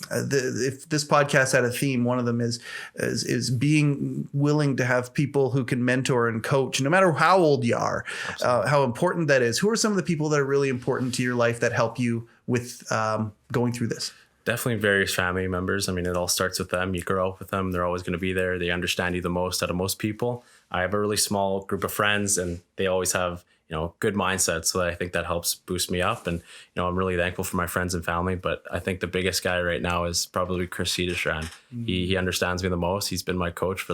if this podcast had a theme, one of them is being willing to have people who can mentor and coach, no matter how old you are, how important that is. Who are some of the people that are really important to your life that help you with going through this? Definitely various family members. I mean, it all starts with them. You grow up with them. They're always going to be there. They understand you the most out of most people. I have a really small group of friends, and they always have good mindset. So I think that helps boost me up. And, I'm really thankful for my friends and family, but I think the biggest guy right now is probably Chris Strand. Mm-hmm. He understands me the most. He's been my coach for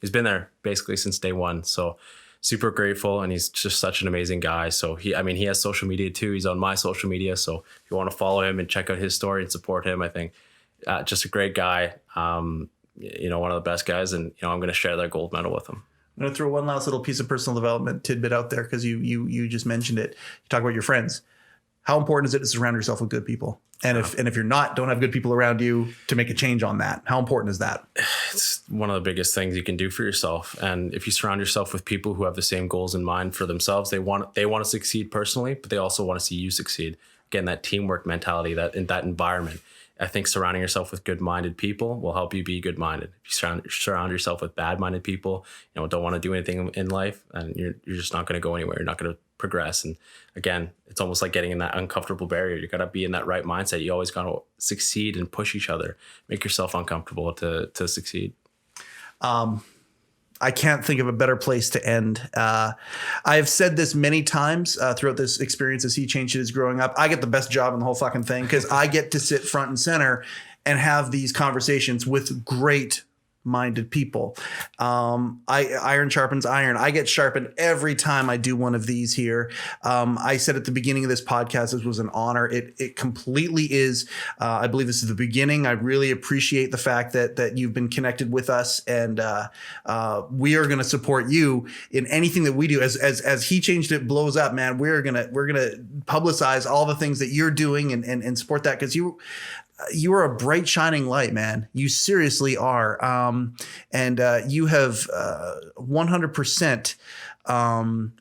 he's been there basically since day one. So super grateful. And he's just such an amazing guy. So he has social media too. He's on my social media. So if you want to follow him and check out his story and support him, I think just a great guy. One of the best guys. And, I'm going to share that gold medal with him. I'm going to throw one last little piece of personal development tidbit out there because you just mentioned it. You talk about your friends. How important is it to surround yourself with good people? And if you're don't have good people around you to make a change on that. How important is that? It's one of the biggest things you can do for yourself. And if you surround yourself with people who have the same goals in mind for themselves, they want to succeed personally, but they also want to see you succeed. Again, that teamwork mentality, that in that environment. I think surrounding yourself with good-minded people will help you be good-minded. If you surround yourself with bad-minded people, don't want to do anything in life, and you're just not going to go anywhere. You're not going to progress. And again, it's almost like getting in that uncomfortable barrier. You got to be in that right mindset. You always got to succeed and push each other. Make yourself uncomfortable to succeed. I can't think of a better place to end. I've said this many times throughout this experience as he changed his growing up. I get the best job in the whole fucking thing because I get to sit front and center and have these conversations with great minded people. Iron sharpens iron. I get sharpened every time I do one of these here. I said at the beginning of this podcast, this was an honor. It completely is. I believe this is the beginning. I really appreciate the fact that you've been connected with us, and we are going to support you in anything that we do. As he changed it blows up, man, we're gonna publicize all the things that you're doing and support that, because you are a bright shining light, man. You seriously are. And you have 100%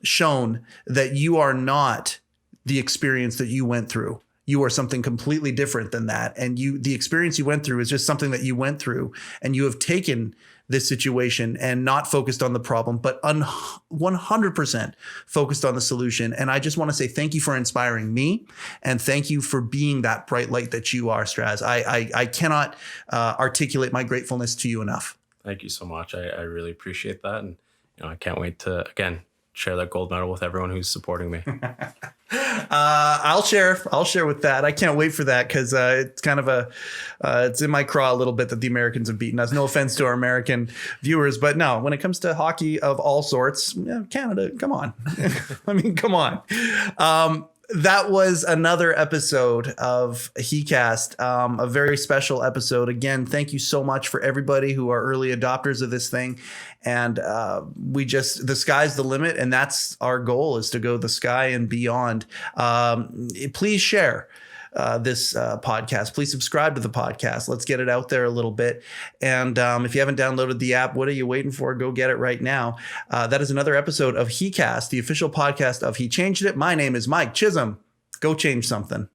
shown that you are not the experience that you went through. You are something completely different than that. And the experience you went through is just something that you went through, and you have taken this situation and not focused on the problem, but 100% focused on the solution. And I just want to say thank you for inspiring me, and thank you for being that bright light that you are, Straz. I cannot articulate my gratefulness to you enough. Thank you so much. I really appreciate that. And I can't wait to, again, share that gold medal with everyone who's supporting me. I'll share with that. I can't wait for that, because it's kind of it's in my craw a little bit that the Americans have beaten us. No offense to our American viewers, but no, when it comes to hockey of all sorts, Canada, come on. I mean, come on. That was another episode of heCast, a very special episode. Again, thank you so much for everybody who are early adopters of this thing. And the sky's the limit. And that's our goal, is to go the sky and beyond. Please share this podcast. Please subscribe to the podcast. Let's get it out there a little bit. And if you haven't downloaded the app, what are you waiting for? Go get it right now. That is another episode of heCast, the official podcast of He Changed It. My name is Mike Chisholm. Go change something.